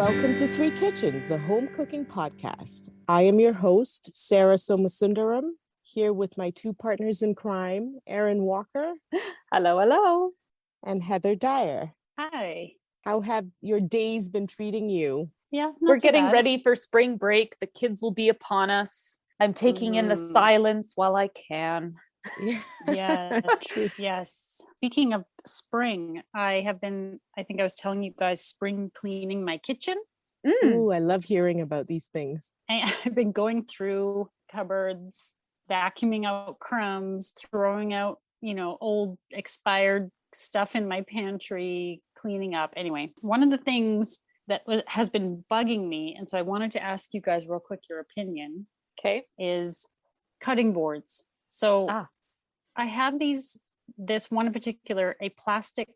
Welcome to Three Kitchens, a home cooking podcast. I am your host, Sarah Somasundaram, here with my two partners in crime, Erin Walker. Hello, hello. And Heather Dyer. Hi. How have your days been treating you? Yeah, we're getting ready for spring break. The kids will be upon us. I'm taking in the silence while I can. Yes. Speaking of spring, I think I was telling you guys, spring cleaning my kitchen. Ooh, I love hearing about these things. I've been going through cupboards, vacuuming out crumbs, throwing out, old expired stuff in my pantry, cleaning up. Anyway, one of the things that has been bugging me, and so I wanted to ask you guys real quick your opinion, is cutting boards. So I have this one in particular, a plastic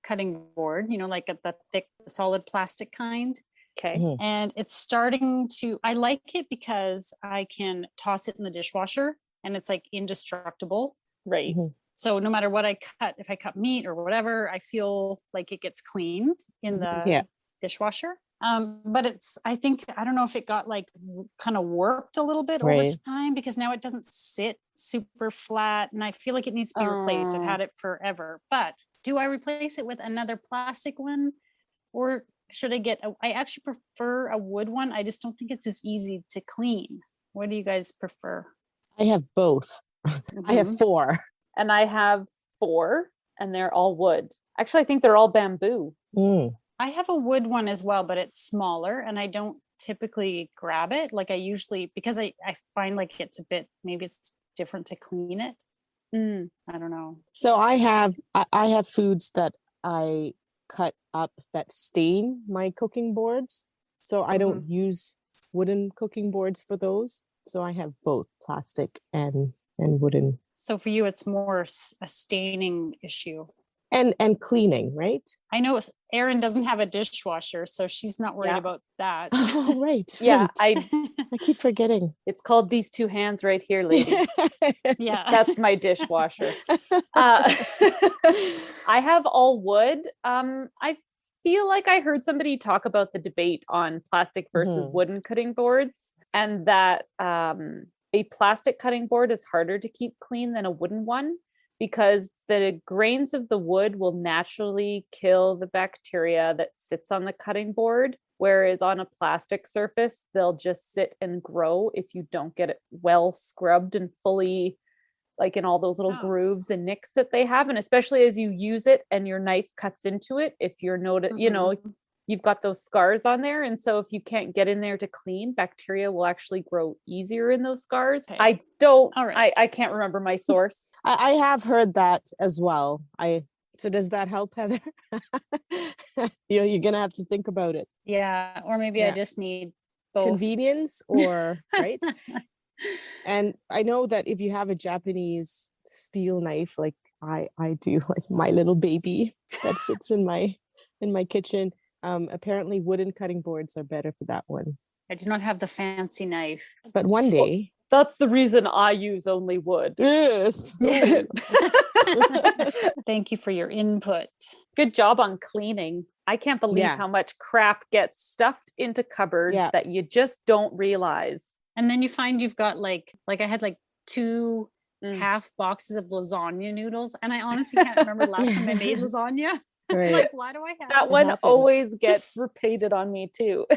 cutting board, like the thick, solid plastic kind. Okay. Mm-hmm. And it's starting to, I like it because I can toss it in the dishwasher and it's like indestructible. Right. Mm-hmm. So no matter what I cut, if I cut meat or whatever, I feel like it gets cleaned in the dishwasher. But I don't know if it got like kind of warped a little bit over time, because now it doesn't sit super flat and I feel like it needs to be replaced. I've had it forever, but do I replace it with another plastic one, or should I actually prefer a wood one. I just don't think it's as easy to clean. What do you guys prefer? I have both. Mm-hmm. I have 4. And I have 4, and they're all wood. Actually, I think they're all bamboo. I have a wood one as well, but it's smaller and I don't typically grab it. Like I usually, because I find like it's maybe it's different to clean it. I don't know. So I have foods that I cut up that stain my cooking boards. So I don't use wooden cooking boards for those. So I have both plastic and wooden. So for you, it's more a staining issue. And cleaning, right? I know Erin doesn't have a dishwasher, so she's not worried about that. Oh, right. Yeah, right. I keep forgetting. It's called these 2 hands right here, lady. Yeah. That's my dishwasher. I have all wood. I feel like I heard somebody talk about the debate on plastic versus wooden cutting boards, and that a plastic cutting board is harder to keep clean than a wooden one, because the grains of the wood will naturally kill the bacteria that sits on the cutting board. Whereas on a plastic surface, they'll just sit and grow if you don't get it well scrubbed and fully, like in all those little grooves and nicks that they have. And especially as you use it and your knife cuts into it, if you're you've got those scars on there. And so if you can't get in there to clean, bacteria will actually grow easier in those scars. Okay. I can't remember my source. I have heard that as well. So does that help, Heather? You're going to have to think about it. Yeah. Or maybe I just need both. Convenience or, right? And I know that if you have a Japanese steel knife, like I do, like my little baby that sits in my kitchen, apparently wooden cutting boards are better for that one. I do not have the fancy knife. But one day. That's the reason I use only wood. Yes. Thank you for your input. Good job on cleaning. I can't believe how much crap gets stuffed into cupboards that you just don't realize. And then you find you've got like I had like 2 half boxes of lasagna noodles, and I honestly can't remember the last time I made lasagna. Right. Like, why do I have that one? Always gets repeated on me too.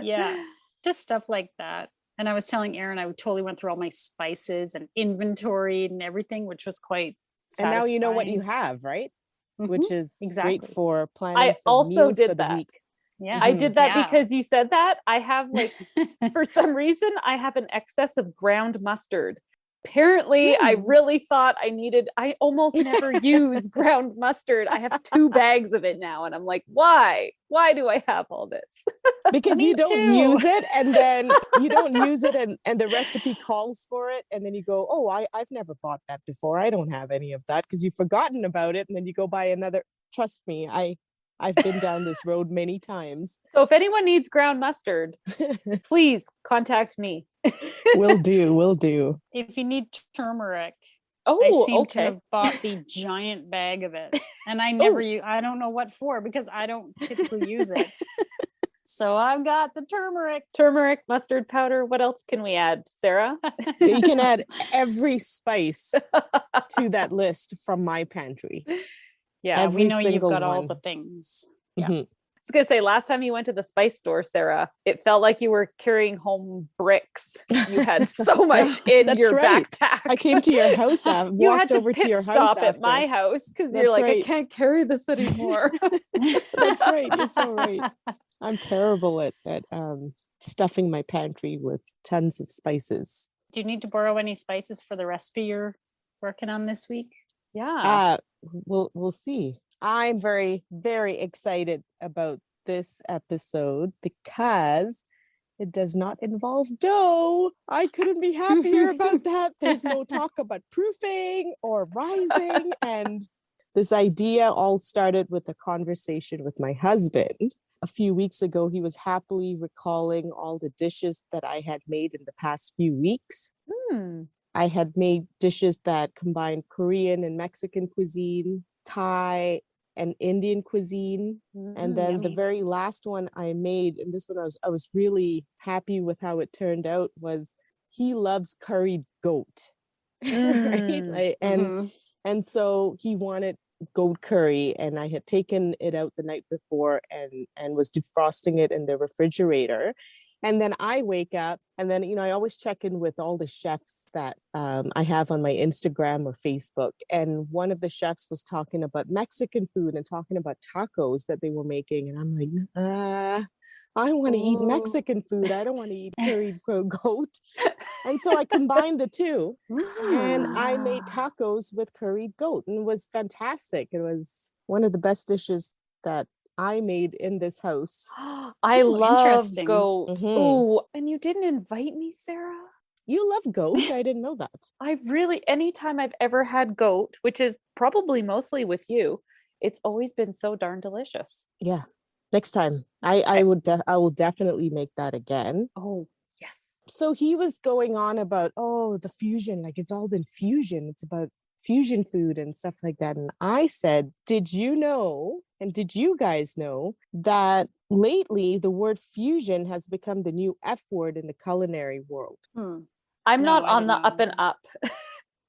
Yeah, just stuff like that. And I was telling Erin, I totally went through all my spices and inventory and everything, which was quite satisfying. And now you know what you have, right? Which is great for planning. I also did that. Week. Yeah, I did that because you said that. I have for some reason, I have an excess of ground mustard. Apparently, I really thought I almost never use ground mustard. I have 2 bags of it now. And I'm like, why? Why do I have all this? Because you don't use it, and then you don't use it, and the recipe calls for it. And then you go, oh, I've never bought that before. I don't have any of that, because you've forgotten about it. And then you go buy another. Trust me, I've been down this road many times. So if anyone needs ground mustard, please contact me. Will do. If you need turmeric, Oh, I seem okay. to have bought the giant bag of it, and I never use. I don't know what for because I don't typically use it. So I've got the turmeric, mustard powder. What else can we add, Sarah? You can add every spice to that list from my pantry. Yeah, every we know you've got one. all the things. Yeah. Mhm. I was gonna say, last time you went to the spice store, Sarah, it felt like you were carrying home bricks. You had so much in That's your right. backpack. I came to your house. You walked had to over to pit your house stop at after. my house because you're That's like, right. I can't carry this anymore. That's right. You're so right. I'm terrible at stuffing my pantry with tons of spices. Do you need to borrow any spices for the recipe you're working on this week? Yeah. We'll see. I'm very, very excited about this episode because it does not involve dough. I couldn't be happier about that. There's no talk about proofing or rising. And this idea all started with a conversation with my husband. A few weeks ago, he was happily recalling all the dishes that I had made in the past few weeks. I had made dishes that combined Korean and Mexican cuisine, Thai and Indian cuisine. And then yummy. the very last one I made, and this one I was really happy with how it turned out, was he loves curried goat. Right? And so he wanted goat curry, and I had taken it out the night before and was defrosting it in the refrigerator. And then I wake up, and then, I always check in with all the chefs that I have on my Instagram or Facebook. And one of the chefs was talking about Mexican food and talking about tacos that they were making. And I'm like, I want to eat Mexican food. I don't want to eat curried goat. And so I combined the two, and I made tacos with curried goat, and it was fantastic. It was one of the best dishes that I made in this house. I love interesting. goat. Oh, and you didn't invite me, Sarah? You love goat? I didn't know that. Anytime I've ever had goat, which is probably mostly with you, it's always been so darn delicious. Yeah. Next time. I will definitely make that again. Oh, yes. So he was going on about, the fusion, like it's all been fusion. It's about fusion food and stuff like that. And I said, did you know, and did you guys know that lately the word fusion has become the new F word in the culinary world? I'm not on the up and up.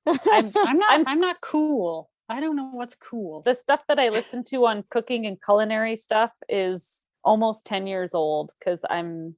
I'm not cool. I don't know what's cool. The stuff that I listen to on cooking and culinary stuff is almost 10 years old because I'm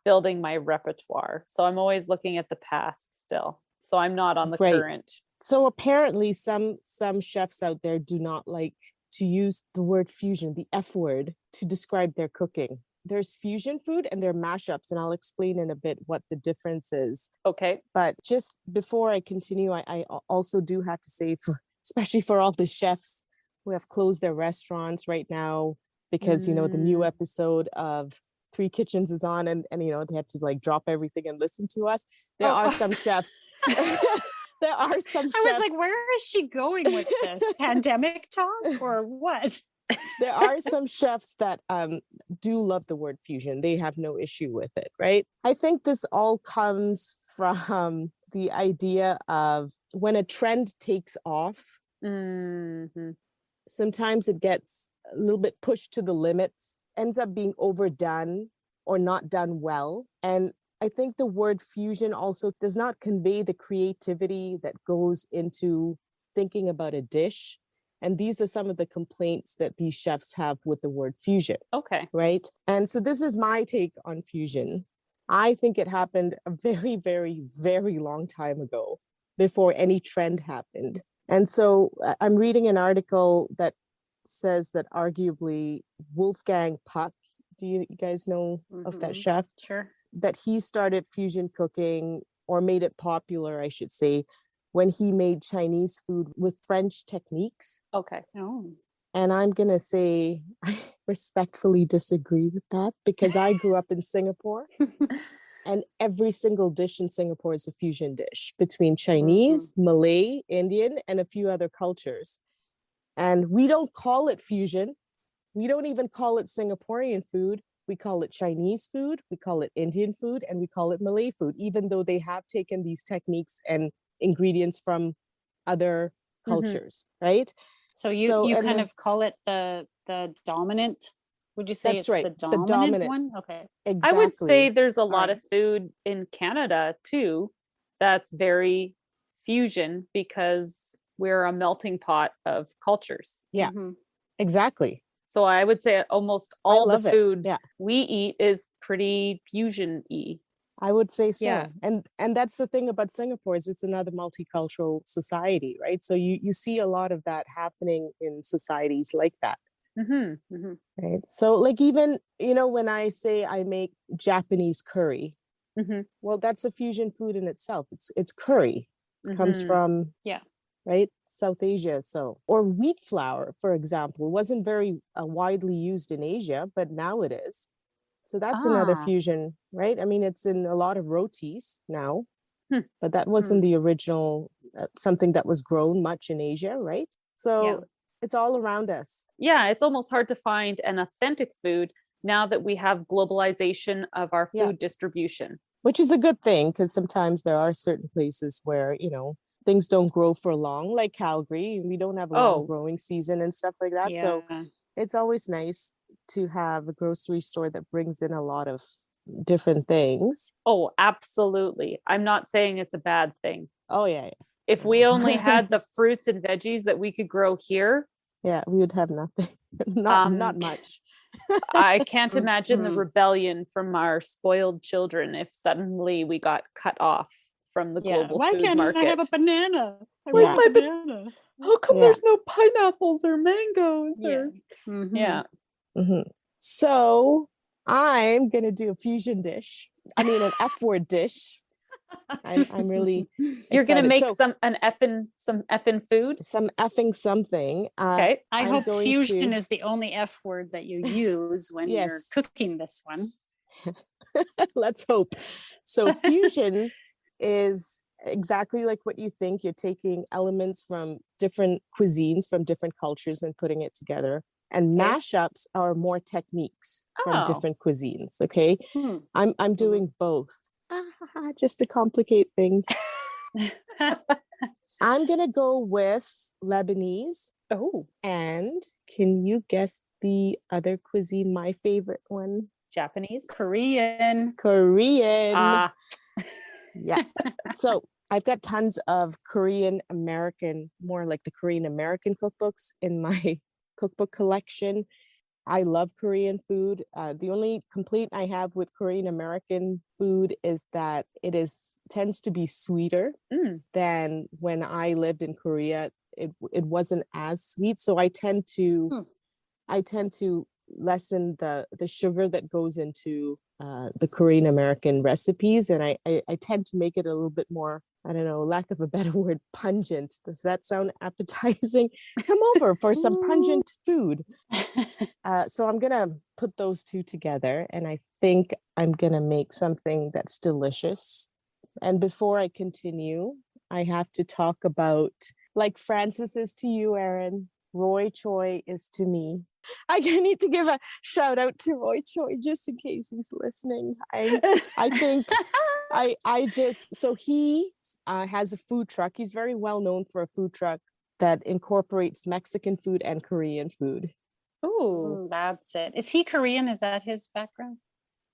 building my repertoire. So I'm always looking at the past still. So I'm not on the current. So apparently some chefs out there do not like to use the word fusion, the F word, to describe their cooking. There's fusion food and there are mashups, and I'll explain in a bit what the difference is. Okay. But just before I continue, I also do have to say, especially for all the chefs who have closed their restaurants right now because, the new episode of Three Kitchens is on, and they had to like drop everything and listen to us. There are some chefs. There are some chefs. I was like, where is she going with this? Pandemic talk or what? There are some chefs that do love the word fusion. They have no issue with it, right? I think this all comes from the idea of when a trend takes off, sometimes it gets a little bit pushed to the limits, ends up being overdone or not done well. And I think the word fusion also does not convey the creativity that goes into thinking about a dish. And these are some of the complaints that these chefs have with the word fusion. Okay. Right? And so this is my take on fusion. I think it happened a very, very, very long time ago before any trend happened. And so I'm reading an article that says that arguably Wolfgang Puck, do you guys know of that chef? Sure. That he started fusion cooking, or made it popular, I should say, when he made Chinese food with French techniques. Okay. Oh. And I'm going to say I respectfully disagree with that because I grew up in Singapore and every single dish in Singapore is a fusion dish between Chinese, Malay, Indian, and a few other cultures. And we don't call it fusion. We don't even call it Singaporean food. We call it Chinese food, we call it Indian food, and we call it Malay food, even though they have taken these techniques and ingredients from other cultures, right? So you kind of call it the dominant Would you say That's it's right. the The dominant dominant. one? Okay. Exactly. I would say there's a lot right. of food in Canada too that's very fusion because we're a melting pot of cultures. Yeah, Mhm. exactly. So I would say almost I all the love it. food Yeah. we eat is pretty fusion-y. I would say so. Yeah. And that's the thing about Singapore is it's another multicultural society, right? So you see a lot of that happening in societies like that. Mhm. Mhm. Right. So like even, when I say I make Japanese curry, Mhm. well, that's a fusion food in itself. It's curry. It comes Mhm. from Yeah. right, South Asia. So or wheat flour, for example, wasn't very widely used in Asia, but now it is. So that's another Ah. fusion, right? I mean, it's in a lot of rotis now, Hmm. but that wasn't the original something that was grown much in Asia, right? So Yeah. it's all around us. Yeah, it's almost hard to find an authentic food now that we have globalization of our Yeah. food distribution. Which is a good thing because sometimes there are certain places where, things don't grow for long, like Calgary. We don't have a long Oh, growing season and stuff like that. So Yeah. it's always nice to have a grocery store that brings in a lot of different things. oh, absolutely. I'm not saying it's a bad thing. Oh, yeah. If we only had the fruits and veggies that we could grow here, Yeah, we would have nothing. not Um, much. I can't imagine the Mhm. rebellion from our spoiled children if suddenly we got cut off from the Yeah. global Why food can't market. I have a banana? I Where's want my a banana. How come Yeah. there's no pineapples or mangoes? Yeah. Yeah. Mhm. So I'm gonna do a fusion dish. I mean, an F word dish. I'm really You're gonna excited. make So some effing food. some effing something. Okay. I I'm hope going fusion to- is the only F word that you use when you're Yes. cooking this one. Let's hope. So fusion is exactly like what you think. You're taking elements from different cuisines, from different cultures, and putting it together. And Okay. mashups are more techniques from Oh. different cuisines. Okay. Hmm. I'm doing both. Just to complicate things. I'm gonna go with Lebanese. Oh, And can you guess the other cuisine? My favorite one? Japanese. Korean. Korean. Ah, Yeah. So I've got tons of Korean American, more like the Korean American cookbooks in my cookbook collection. I love Korean food. The only complaint I have with Korean American food is that it tends to be sweeter than when I lived in Korea. It wasn't as sweet, so I tend to lessen the sugar that goes into the Korean American recipes, and I tend to make it a little bit more, I don't know, lack of a better word, pungent. Does that sound appetizing? Come over for some pungent food. So I'm gonna put those two together, and I think I'm gonna make something that's delicious. And before I continue, I have to talk about, like Francis is to you, Erin, Roy Choi is to me. I need to give a shout out to Roy Choi just in case he's listening. I think I just, so he has a food truck. He's very well known for a food truck that incorporates Mexican food and Korean food. oh, That's it. Is he Korean? Is that his background?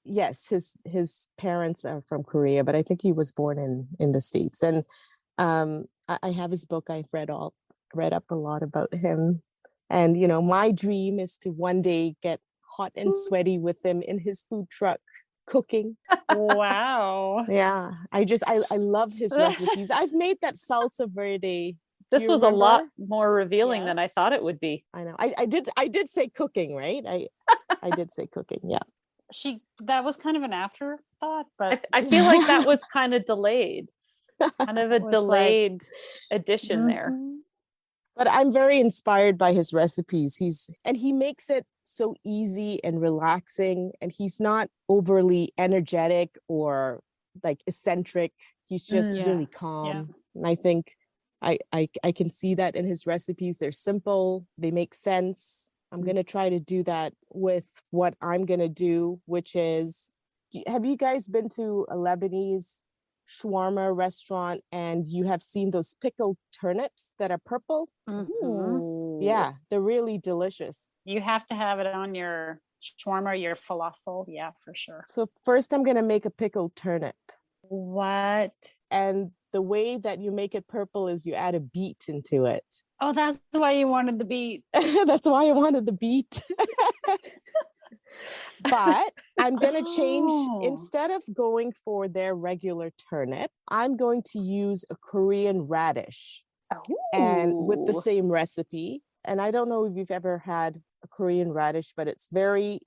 Yes, his parents are from Korea, but I think he was born in the States. And I have his book. I've read up a lot about him. And my dream is to one day get hot and sweaty with him in his food truck cooking. Wow. Yeah, I love his recipes. I've made that salsa verde. Do this you was a lot remember? more revealing than I Yes. thought it would be. I know. I did say cooking, right? I did say cooking. Yeah. That was kind of an afterthought, but I feel like that was kind of delayed, kind of a It was like- delayed addition there. Mhm. But I'm very inspired by his recipes. He makes it so easy and relaxing, and he's not overly energetic or like eccentric. He's just Yeah. really calm. And I think I can see that in his recipes. They're simple, they make sense. I'm gonna try to do that with what I'm gonna do, which is, have you guys been to a Lebanese shawarma restaurant and you have seen those pickled turnips that are purple? Mhm. Ooh. Yeah, they're really delicious. You have to have it on your shawarma, your falafel. Yeah, for sure. So first I'm going to make a pickled turnip. What? And the way that you make it purple is you add a beet into it. Oh, that's why you wanted the beet. That's why I wanted the beet. But I'm going to change, instead of going for their regular turnip, I'm going to use a Korean radish. And with the same recipe. And I don't know if you've ever had a Korean radish, but it's very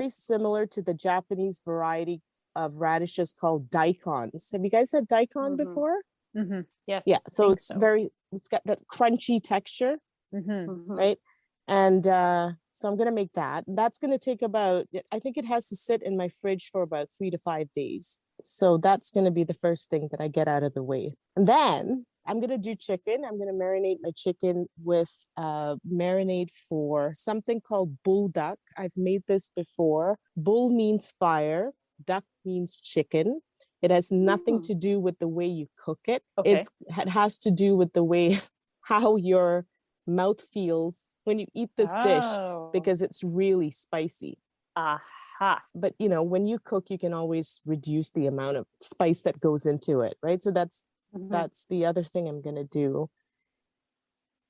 similar to the Japanese variety of radishes called daikons. Have you guys had daikon before? Mm-hmm. Yes. Yeah. So it's got that crunchy texture, right? And so I'm going to make that. That's going to take I think it has to sit in my fridge for about 3 to 5 days. So that's going to be the first thing that I get out of the way. And then I'm going to do chicken. I'm going to marinate my chicken with marinade for something called bull duck. I've made this before. Bull means fire. Duck means chicken. It has nothing to do with the way you cook it. Okay. It has to do with the way, how your mouth feels when you eat this dish, because it's really spicy. Aha. But, when you cook, you can always reduce the amount of spice that goes into it, right? So that's the other thing I'm going to do.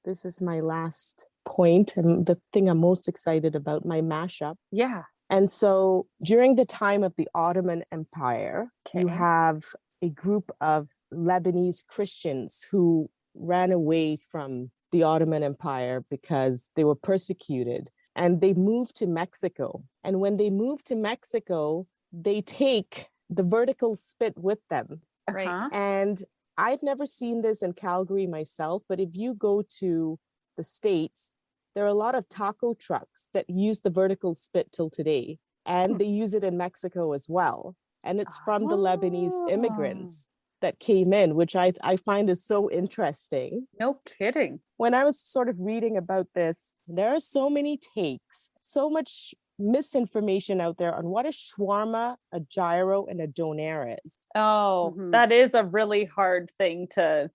This is my last point and the thing I'm most excited about, my mashup. Yeah. And so during the time of the Ottoman Empire, you have a group of Lebanese Christians who ran away from the Ottoman Empire because they were persecuted, and they moved to Mexico. And when they moved to Mexico, they take the vertical spit with them. Right. And I've never seen this in Calgary myself, but if you go to the States, there are a lot of taco trucks that use the vertical spit till today, and they use it in Mexico as well. And it's from the Lebanese immigrants that came in, which I find is so interesting. No kidding. When I was sort of reading about this, there are so many takes, so much misinformation out there on what a shawarma, a gyro, and a doner is. Oh, that is a really hard thing to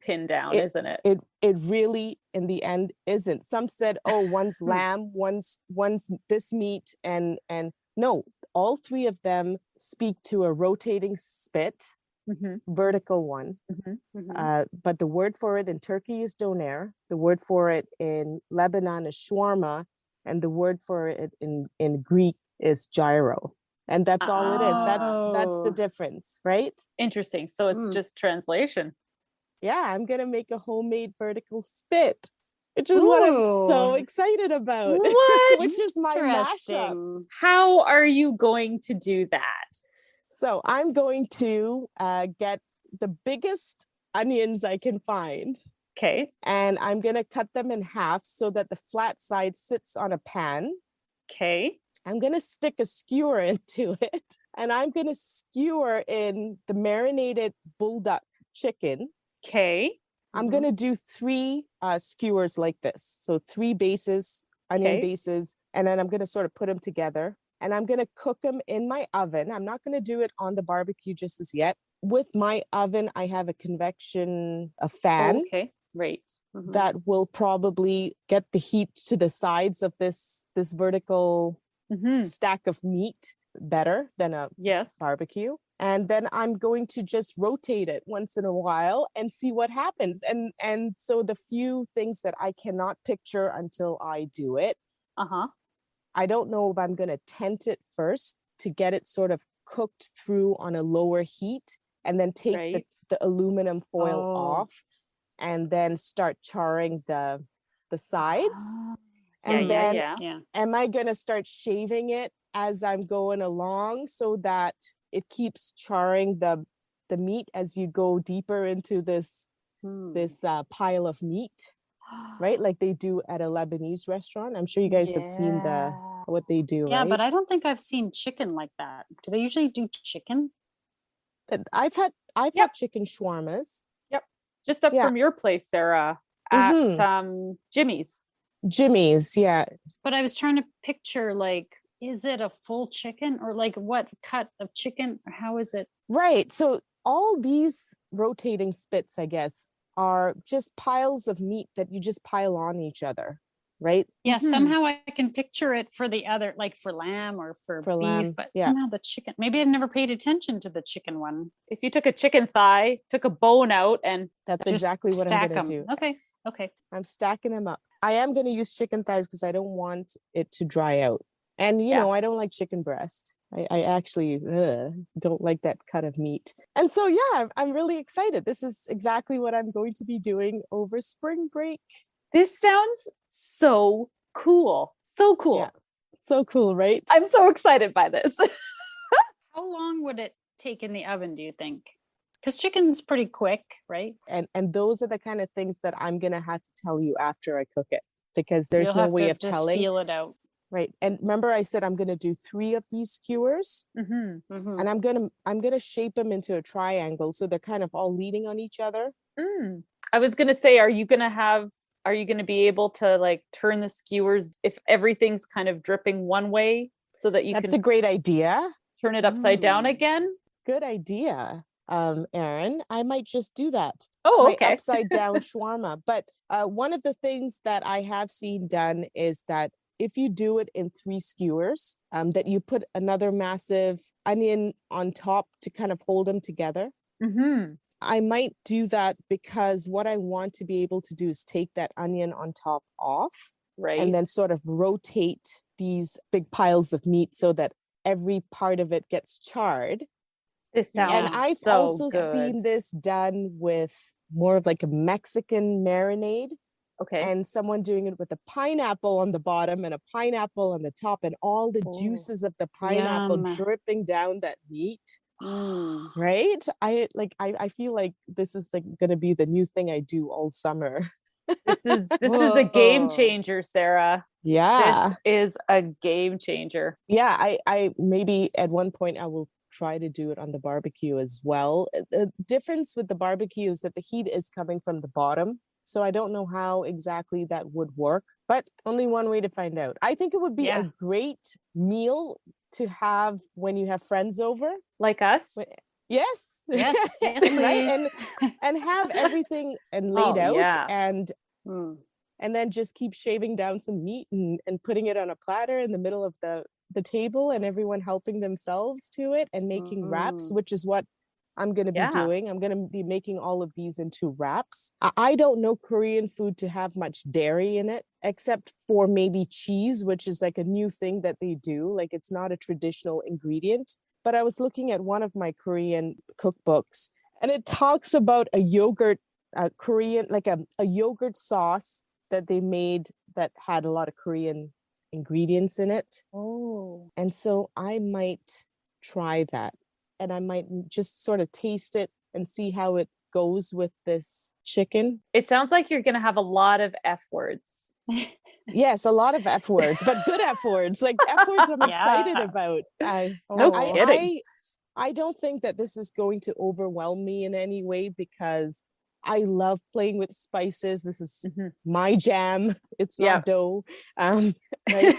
pin down, isn't it? It really, in the end, isn't. Some said, oh, one's lamb, one's this meat, and no, all three of them speak to a rotating spit, vertical one. But the word for it in Turkey is doner. The word for it in Lebanon is shawarma. And the word for it in Greek is gyro. And that's all it is. That's the difference, right? Interesting. So it's just translation. Yeah, I'm going to make a homemade vertical spit, which is what I'm so excited about. What? Which is my mashup. How are you going to do that? So I'm going to get the biggest onions I can find. Okay. And I'm going to cut them in half so that the flat side sits on a pan. Okay. I'm going to stick a skewer into it. And I'm going to skewer in the marinated bulldog chicken. Okay. I'm going to do 3 skewers like this. So 3 bases, onion bases, and then I'm going to sort of put them together. And I'm going to cook them in my oven. I'm not going to do it on the barbecue just as yet. With my oven, I have a fan. Okay, right. That will probably get the heat to the sides of this vertical stack of meat better than a barbecue. And then I'm going to just rotate it once in a while and see what happens. And so the few things that I cannot picture until I do it, I don't know if I'm going to tent it first to get it sort of cooked through on a lower heat, and then take the aluminum foil off, and then start charring the sides. And then am I going to start shaving it as I'm going along so that it keeps charring the meat as you go deeper into this pile of meat, right? Like they do at a Lebanese restaurant. I'm sure you guys have seen what they do. Yeah, right? but I don't think I've seen chicken like that. Do they usually do chicken? I've had chicken shawarmas. Yep, just up from your place, Sarah, at Jimmy's. Jimmy's, yeah. But I was trying to picture, like, is it a full chicken, or like what cut of chicken, or how is it? Right. So all these rotating spits, I guess, are just piles of meat that you just pile on each other, right? Yeah, Mhm. somehow I can picture it for the other, like for lamb or for For beef, lamb, but yeah. somehow the chicken, maybe I've never paid attention to the chicken one. If you took a chicken thigh, took a bone out, and That's Just exactly what I'm stack going them. to do. Okay. I'm stacking them up. I am going to use chicken thighs because I don't want it to dry out. And, you Yeah. know, I don't like chicken breast. I actually don't like that cut of meat. And so, yeah, I'm really excited. This is exactly what I'm going to be doing over spring break. this sounds so cool. So cool. Yeah. So cool, right? I'm so excited by this. How long would it take in the oven, do you think? Because chicken's pretty quick, right? And those are the kind of things that I'm going to have to tell you after I cook it, because there's You'll no have way to of just telling. feel it out. Right. And remember I said I'm going to do 3 of these skewers, Mhm. Mhm. and I'm going to shape them into a triangle so they're kind of all leaning on each other. Mm. I was gonna say, are you gonna be able to like turn the skewers if everything's kind of dripping one way so that you That's can a great idea. turn it upside down Mm. again? Good idea. Erin, I might just do that. Oh, My okay. upside down shawarma. But one of the things that I have seen done is that if you do it in 3 skewers, that you put another massive onion on top to kind of hold them together. Mm-hmm. I might do that because what I want to be able to do is take that onion on top off Right. and then sort of rotate these big piles of meat so that every part of it gets charred. This sounds And I've so also good. seen this done with more of like a Mexican marinade, Okay. and someone doing it with a pineapple on the bottom and a pineapple on the top, and all the Oh, juices of the pineapple yum. dripping down that meat. Mm. Right? I feel like this is like going to be the new thing I do all summer. This is a game Whoa. changer, Sarah. Yeah. This is a game changer. Yeah, I maybe at one point I will try to do it on the barbecue as well. The difference with the barbecue is that the heat is coming from the bottom. So I don't know how exactly that would work, but only one way to find out. I think it would be Yeah. a great meal to have when you have friends over. Like us? Yes. Yes, Right? please. And have everything and laid Oh, out yeah. Mm. and then just keep shaving down some meat and putting it on a platter in the middle of the table, and everyone helping themselves to it and making wraps, Mm. which is what I'm going to be Yeah. doing. I'm going to be making all of these into wraps. I don't know Korean food to have much dairy in it, except for maybe cheese, which is like a new thing that they do. Like it's not a traditional ingredient. But I was looking at one of my Korean cookbooks, and it talks about a yogurt, Korean, like a yogurt sauce that they made that had a lot of Korean ingredients in it. Oh. And so I might try that, and I might just sort of taste it and see how it goes with this chicken. It sounds like you're going to have a lot of F words. Yes, a lot of F words, but good F words, like F words I'm excited Yeah. about. No kidding. I don't think that this is going to overwhelm me in any way because I love playing with spices. This is Mhm. my jam. It's not Yeah. dough. Right?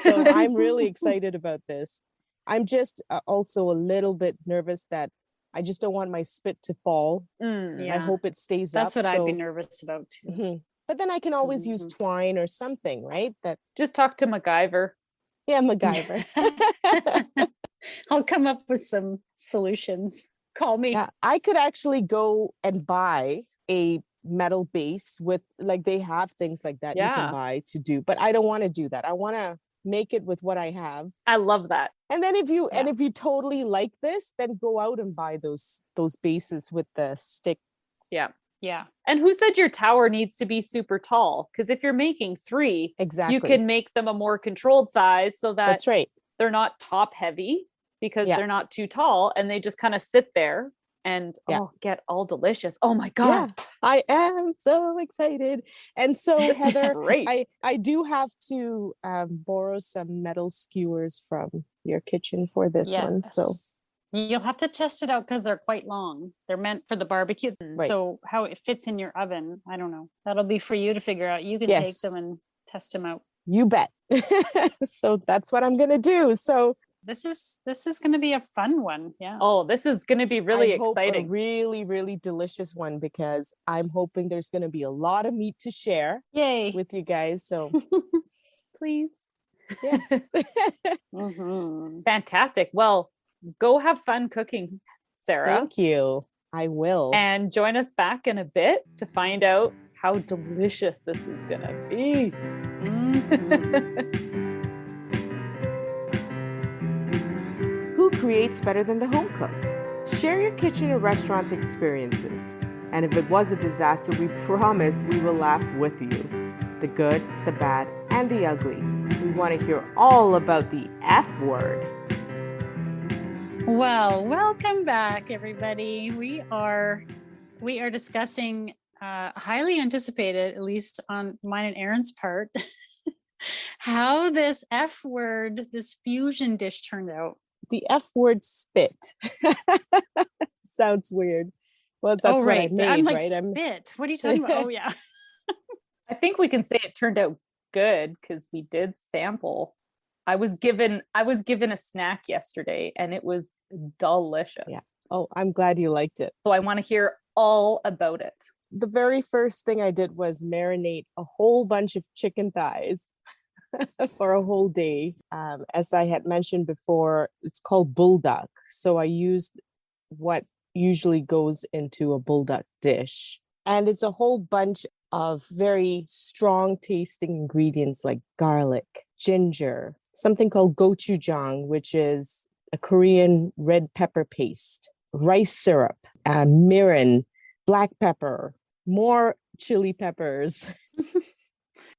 So I'm really excited about this. I'm just also a little bit nervous that I just don't want my spit to fall. Mm. I Yeah. hope it stays That's up. what I'd be so- nervous about too. Mhm. But then I can always use Mhm. twine or something, right? That Just talk to MacGyver. yeah, MacGyver. I'll come up with some solutions. Call me. Yeah, I could actually go and buy a metal base with like they have things like that you Yeah. can buy to do, but I don't want to do that. I want to make it with what I have. I love that. And then if you Yeah. if you totally like this, then go out and buy those bases with the stick. Yeah. Yeah. And who said your tower needs to be super tall? Because if you're making 3, Exactly. you can make them a more controlled size so that That's right. they're not top heavy because Yeah. they're not too tall and they just kind of sit there and Yeah. get all delicious. Oh my God. Yeah, I am so excited. And so This is Heather, great. I do have to borrow some metal skewers from your kitchen for this one. So Yes. You'll have to test it out because they're quite long. They're meant for the barbecue. Right. So how it fits in your oven, I don't know. That'll be for you to figure out. You can Yes. take them and test them out. you bet. So that's what I'm gonna do. So This is going to be a fun one. Yeah. Oh, this is going to be really I hope exciting. a really, really delicious one because I'm hoping there's gonna be a lot of meat to share Yay. with you guys. So please? Yes. Fantastic. Well, go have fun cooking, Sarah. Thank you. I will. And join us back in a bit to find out how delicious this is going to be. Who creates better than the home cook? Share your kitchen or restaurant experiences. And if it was a disaster, we promise we will laugh with you. The good, the bad, and the ugly. We want to hear all about the F word. Well, welcome back, everybody. We are discussing highly anticipated, at least on mine and Erin's part, how this F word, this fusion dish turned out. The F word spit. Sounds weird. Well, that's right. what I made, I'm like, right? spit. What are you talking about? Oh, yeah. I think we can say it turned out good because we did sample. I was given a snack yesterday and it was delicious. Yeah. Oh, I'm glad you liked it. So I want to hear all about it. The very first thing I did was marinate a whole bunch of chicken thighs for a whole day. As I had mentioned before, it's called bulldog. So I used what usually goes into a bulldog dish. And it's a whole bunch of very strong tasting ingredients like garlic, ginger, something called gochujang, which is a Korean red pepper paste, rice syrup, mirin, black pepper, more chili peppers,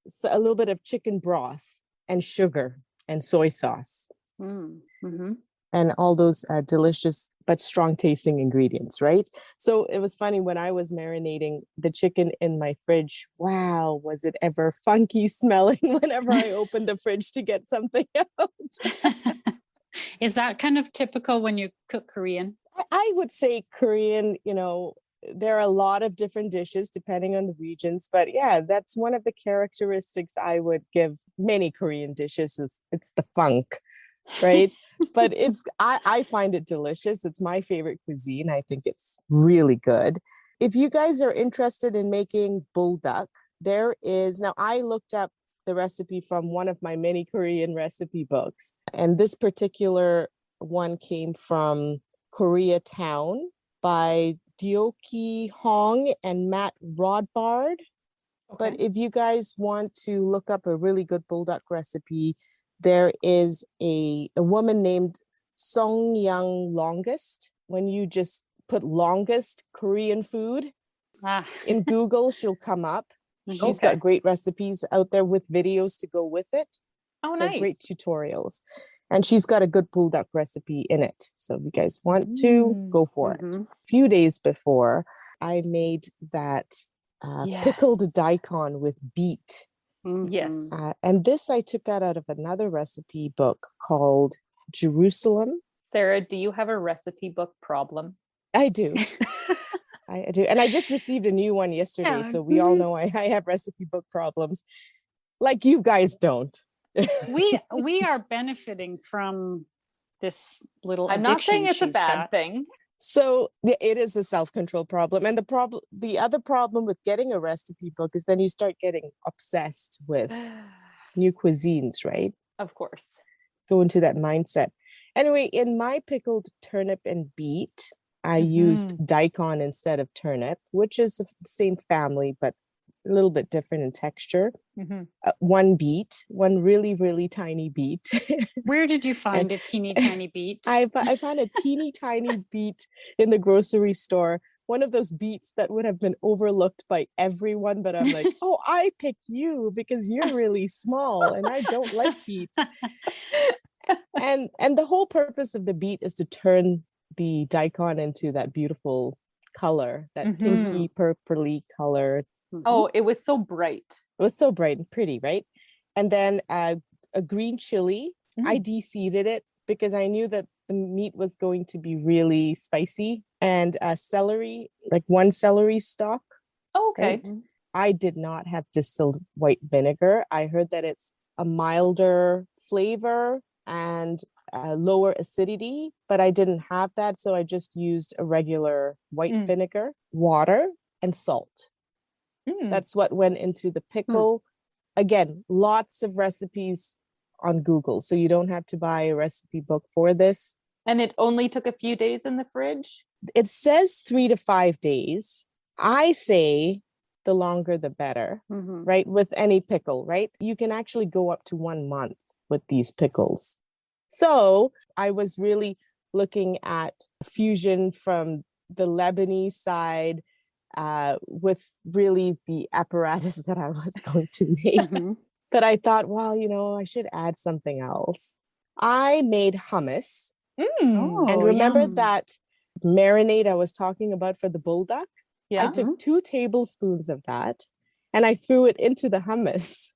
so a little bit of chicken broth and sugar and soy sauce. And all those delicious but strong tasting ingredients, right? So it was funny when I was marinating the chicken in my fridge. Wow, was it ever funky smelling whenever I opened the fridge to get something out? Is that kind of typical when you cook Korean? I would say Korean, there are a lot of different dishes depending on the regions, but yeah, that's one of the characteristics I would give many Korean dishes. It's the funk, right? But I find it delicious. It's my favorite cuisine. I think it's really good. If you guys are interested in making buldak, now I looked up the recipe from one of my many Korean recipe books. And this particular one came from Koreatown by Dioki Hong and Matt Rodbard. Okay. But if you guys want to look up a really good buldak recipe, there is a woman named Song Young Longest. When you just put longest Korean food in Google, she'll come up. She's got great recipes out there with videos to go with it. Oh, so nice. Great tutorials. And she's got a good buldak recipe in it. So if you guys want to, go for it. A few days before, I made that pickled daikon with beet. Yes. And this I took out of another recipe book called Jerusalem. Sarah, do you have a recipe book problem? I do. I do. And I just received a new one yesterday. So we all know I have recipe book problems. Like you guys don't. we are benefiting from this little I'm not saying it's a bad thing. So it is a self-control problem. And the other problem with getting a recipe book is then you start getting obsessed with new cuisines, right? Of course. Go into that mindset. Anyway, in my pickled turnip and beet, I used daikon instead of turnip, which is the same family, but a little bit different in texture. One really, really tiny beet. Where did you find a teeny tiny beet? I found a teeny tiny beet in the grocery store. One of those beets that would have been overlooked by everyone, but I'm like, oh, I pick you because you're really small and I don't like beets. And the whole purpose of the beet is to turn the daikon into that beautiful color, that pinky purpley color. Oh, it was so bright. It was so bright and pretty, right? And then a green chili. I de-seeded it because I knew that the meat was going to be really spicy. And celery, like one celery stalk. Oh, okay. Right? I did not have distilled white vinegar. I heard that it's a milder flavor and lower acidity, but I didn't have that. So I just used a regular white vinegar, water, and salt. That's what went into the pickle. again, lots of recipes on Google. So you don't have to buy a recipe book for this. And it only took a few days in the fridge? It says 3 to 5 days. I say the longer the better, right? With any pickle, right? You can actually go up to 1 month with these pickles. So I was really looking at fusion from the Lebanese side with really the apparatus that I was going to make. But I thought, well, I should add something else. I made hummus. And remember that marinade I was talking about for the bulldog? Yeah. I took 2 tablespoons of that and I threw it into the hummus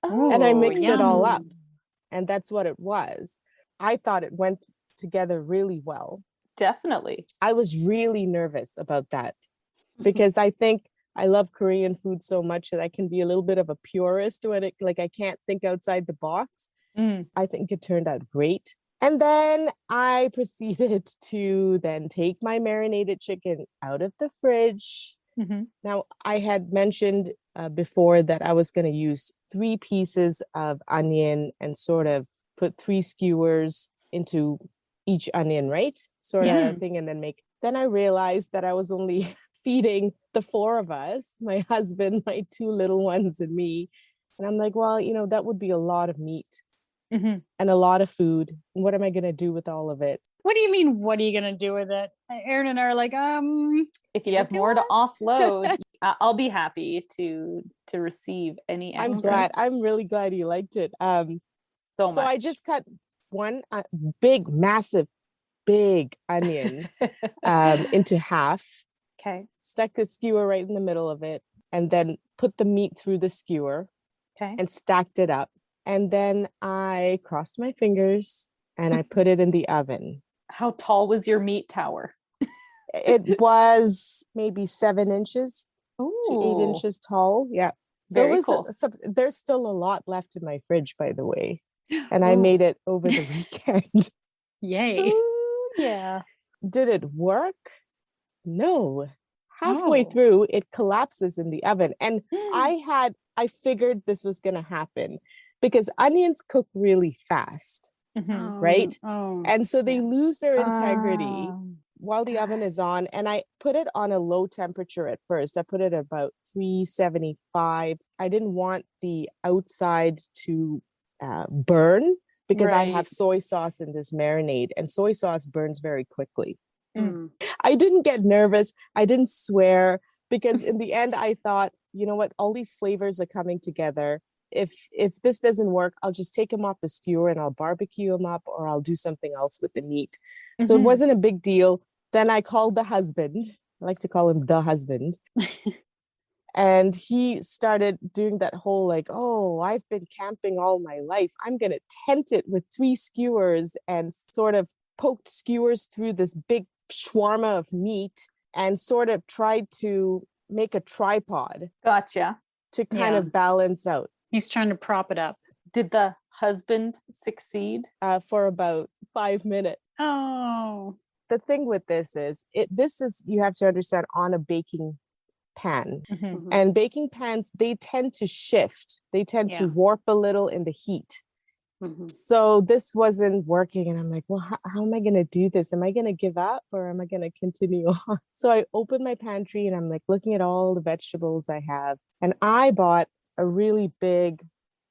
and I mixed it all up. And that's what it was. I thought it went together really well. Definitely. I was really nervous about that because I think I love Korean food so much that I can be a little bit of a purist when it, like, I can't think outside the box. I think it turned out great. And then I proceeded to then take my marinated chicken out of the fridge. Now, I had mentioned before that I was going to use 3 pieces of onion and sort of put 3 skewers into each onion, right? Sort of thing. And then I realized that I was only feeding the 4 of us, my husband, my 2 little ones, and me. And I'm like, well, that would be a lot of meat. And a lot of food. What am I going to do with all of it? What do you mean, what are you going to do with it? Aaron and I are like, if you have more to offload, I'll be happy to receive any extras. I'm really glad you liked it. So much. So I just cut one big, massive, big onion into half. Okay. Stuck the skewer right in the middle of it, and then put the meat through the skewer. Okay. And stacked it up. And then I crossed my fingers and I put it in the oven. How tall was your meat tower? It was maybe 7 inches to 8 inches tall. Yeah. So Very cool. There's still a lot left in my fridge, by the way. And I made it over the weekend. Yay. Ooh, yeah. Did it work? No. Halfway through, it collapses in the oven. And I figured this was going to happen because onions cook really fast, right? And so they lose their integrity while the oven is on. And I put it on a low temperature at first. I put it at about 375. I didn't want the outside to burn because I have soy sauce in this marinade, and soy sauce burns very quickly. I didn't get nervous. I didn't swear because in the end, I thought, you know what, all these flavors are coming together. If this doesn't work, I'll just take them off the skewer and I'll barbecue them up, or I'll do something else with the meat. So it wasn't a big deal. Then I called the husband. I like to call him the husband. And he started doing that whole like, oh, I've been camping all my life. I'm going to tent it with 3 skewers, and sort of poked skewers through this big shawarma of meat and sort of tried to make a tripod. Gotcha. To kind of balance out. He's trying to prop it up. Did the husband succeed? For about 5 minutes. Oh. The thing with this is, you have to understand, on a baking pan. And baking pans, they tend to shift. They tend to warp a little in the heat. So this wasn't working. And I'm like, well, how am I going to do this? Am I going to give up, or am I going to continue on? So I opened my pantry and I'm like looking at all the vegetables I have. And I bought a really big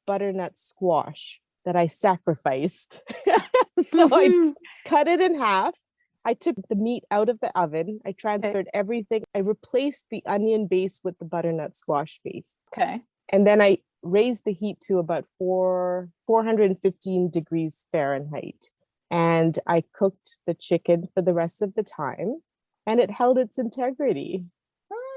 butternut squash that I sacrificed. So I cut it in half. I took the meat out of the oven. I transferred everything. I replaced the onion base with the butternut squash base. Okay. And then I raised the heat to about 415 degrees Fahrenheit. And I cooked the chicken for the rest of the time, and it held its integrity.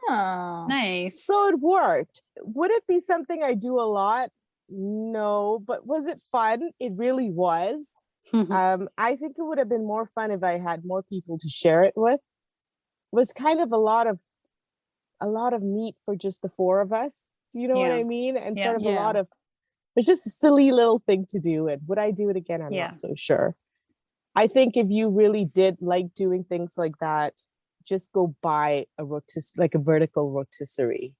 Oh, nice. So it worked. Would it be something I do a lot? No, but was it fun? It really was. I think it would have been more fun if I had more people to share it with. It was kind of a lot of meat for just the 4 of us. Do you know what I mean? And sort of a lot of, it's just a silly little thing to do. And would I do it again? I'm not so sure. I think if you really did like doing things like that, just go buy a vertical rotisserie.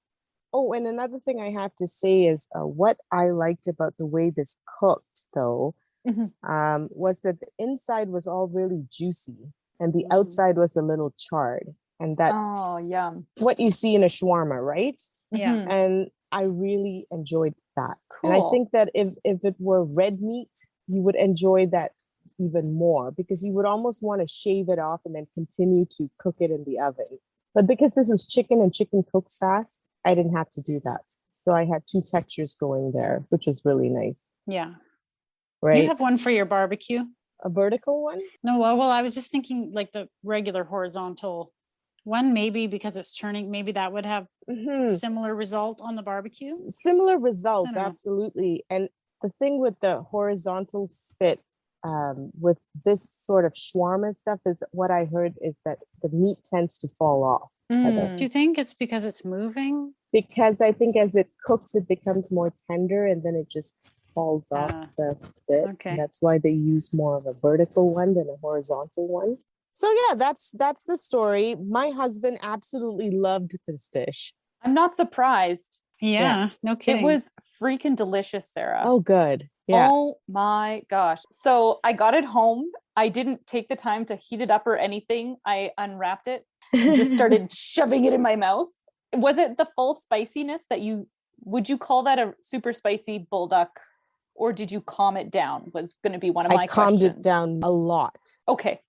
Oh, and another thing I have to say is what I liked about the way this cooked, though, was that the inside was all really juicy and the outside was a little charred. And that's yum. what you see in a shawarma, right? Yeah. And I really enjoyed that. Cool. And I think that if it were red meat, you would enjoy that even more because you would almost want to shave it off and then continue to cook it in the oven. But because this was chicken and chicken cooks fast, I didn't have to do that. So I had two textures going there, which was really nice. Yeah. Right. You have one for your barbecue? A vertical one? No, well, I was just thinking like the regular horizontal one, maybe because it's turning, maybe that would have similar result on the barbecue. Similar results, absolutely. And the thing with the horizontal spit with this sort of shawarma stuff is what I heard is that the meat tends to fall off. Do you think it's because it's moving? Because I think as it cooks, it becomes more tender and then it just falls off the spit. Okay. And that's why they use more of a vertical one than a horizontal one. So yeah, that's the story. My husband absolutely loved this dish. I'm not surprised. Yeah, no kidding. It was freaking delicious, Sarah. Oh, good. Yeah. Oh my gosh. So I got it home. I didn't take the time to heat it up or anything. I unwrapped it and just started shoving it in my mouth. Was it the full spiciness that would you call that a super spicy bulldog, or did you calm it down? Was going to be one of my questions. I calmed it down a lot. Okay.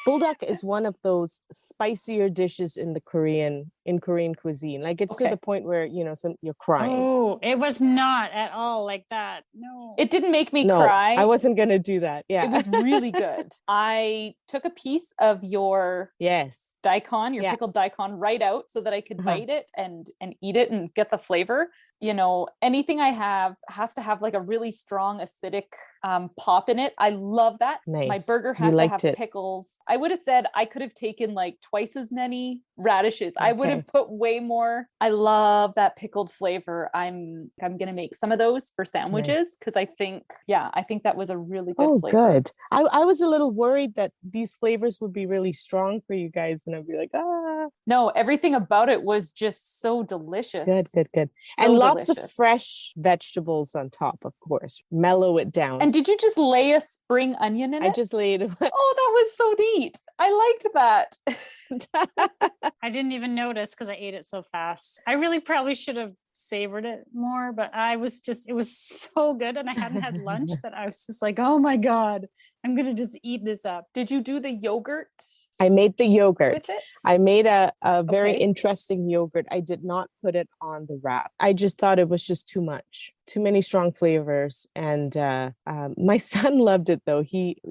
Bulldog is one of those spicier dishes in Korean cuisine. Like it's to the point where, you're crying. Oh, it was not at all like that. No. It didn't make me cry. I wasn't going to do that. Yeah. It was really good. I took a piece of your daikon, your pickled daikon right out so that I could bite it and eat it and get the flavor. Anything I have has to have like a really strong acidic pop in it. I love that. Nice. My burger has to have pickles. I would have said I could have taken like twice as many radishes. I would have put way more. I love that pickled flavor. I'm gonna make some of those for sandwiches because I think that was a really good flavor. Oh, good. I was a little worried that these flavors would be really strong for you guys, and I'd be like, No, everything about it was just so delicious. Good. So and lots of fresh vegetables on top, of course. Mellow it down. And did you just lay a spring onion in it? I just laid it. Oh, that was so neat. I liked that. I didn't even notice because I ate it so fast. I really probably should have savored it more, but it was so good. And I hadn't had lunch that I was just like, oh my God, I'm going to just eat this up. Did you do the yogurt? I made the yogurt. With it? I made a very interesting yogurt. I did not put it on the wrap. I just thought it was just too much, too many strong flavors. And my son loved it though.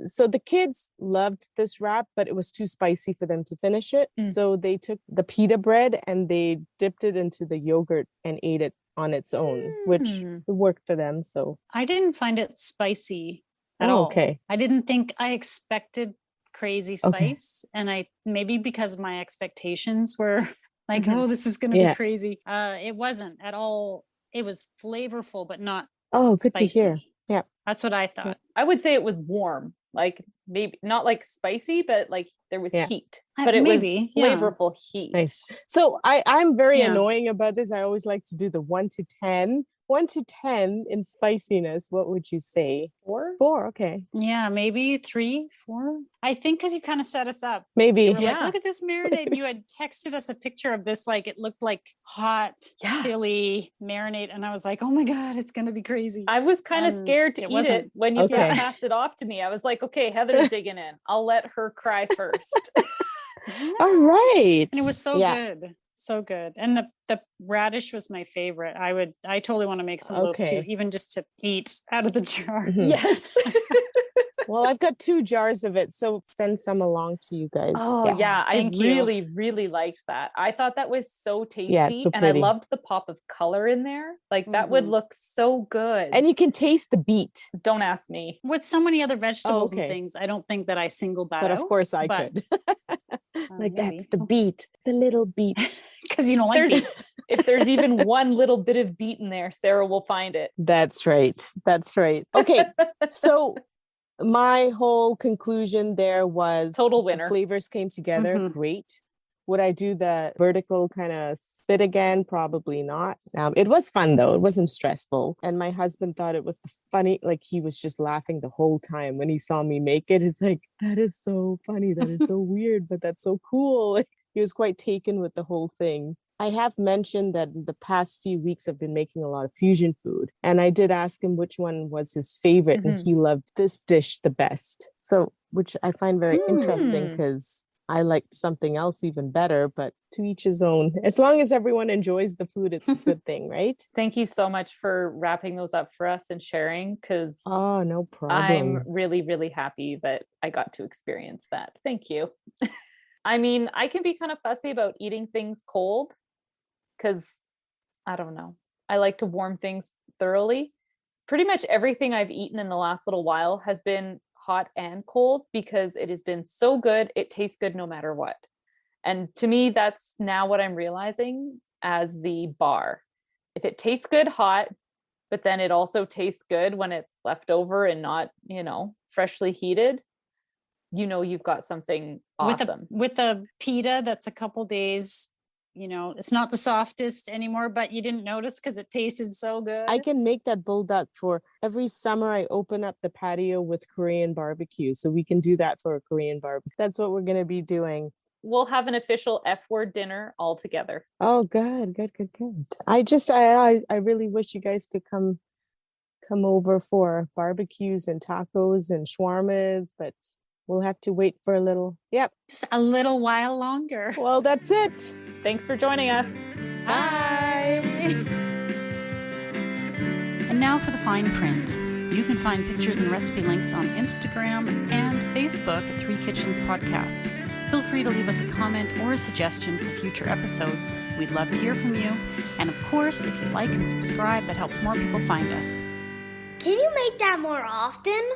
So the kids loved this wrap, but it was too spicy for them to finish it. So they took the pita bread and they dipped it into the yogurt and ate it on its own, which worked for them. So I didn't find it spicy at all. Okay. I expected crazy spice, and I maybe because my expectations were like, oh, this is going to be crazy. It wasn't at all. It was flavorful, but not good spicy. To hear. Yeah, that's what I thought. I would say it was warm, like maybe not like spicy, but like there was heat. But it was flavorful heat. Nice. So I'm very annoying about this. I always like to do the 1 to 10. 1 to 10 in spiciness, what would you say? 4? 4, okay. Yeah, maybe 3, 4. I think because you kind of set us up. Maybe. Like, look at this marinade. You had texted us a picture of this, like it looked like hot chili marinade. And I was like, oh my God, it's going to be crazy. I was kind of scared to eat it when you first passed it off to me. I was like, okay, Heather's digging in. I'll let her cry first. All right. And it was so good. So good. And the radish was my favorite. I totally want to make some of those too, even just to eat out of the jar. Yes. Well, I've got 2 jars of it, so send some along to you guys. Oh yeah, I really liked that. I thought that was so tasty, and I loved the pop of color in there. Like that would look so good. And you can taste the beet. Don't ask me. With so many other vegetables and things, I don't think that I singled that out. But of course I could. Like that's the beet, the little beet. Because you don't like beets. If there's even one little bit of beet in there, Sarah will find it. That's right. Okay, so my whole conclusion there was total winner. The flavors came together. Great. Would I do the vertical kind of spit again? Probably not. It was fun though. It wasn't stressful. And my husband thought it was funny. Like he was just laughing the whole time when he saw me make it. He's like, that is so funny. That is so weird, but that's so cool. He was quite taken with the whole thing. I have mentioned that in the past few weeks I've been making a lot of fusion food. And I did ask him which one was his favorite. And he loved this dish the best. So, which I find very interesting because I liked something else even better, but to each his own. As long as everyone enjoys the food, it's a good thing, right? Thank you so much for wrapping those up for us and sharing, because no problem. I'm really, really happy that I got to experience that. Thank you. I mean, I can be kind of fussy about eating things cold because I don't know. I like to warm things thoroughly. Pretty much everything I've eaten in the last little while has been hot and cold because it has been so good. It tastes good no matter what. And to me, that's now what I'm realizing as the bar. If it tastes good hot, but then it also tastes good when it's left over and not, freshly heated, you've got something awesome. With a pita that's a couple days, it's not the softest anymore, but you didn't notice because it tasted so good. I can make that bulldog for every summer. I open up the patio with Korean barbecue. So we can do that for a Korean barbecue. That's what we're going to be doing. We'll have an official F-word dinner all together. Oh, good. I really wish you guys could come over for barbecues and tacos and shawarmas, but we'll have to wait for a little while longer. Well, that's it. Thanks for joining us. Bye. And now for the fine print. You can find pictures and recipe links on Instagram and Facebook at Three Kitchens Podcast. Feel free to leave us a comment or a suggestion for future episodes. We'd love to hear from you. And of course, if you like and subscribe, that helps more people find us. Can you make that more often?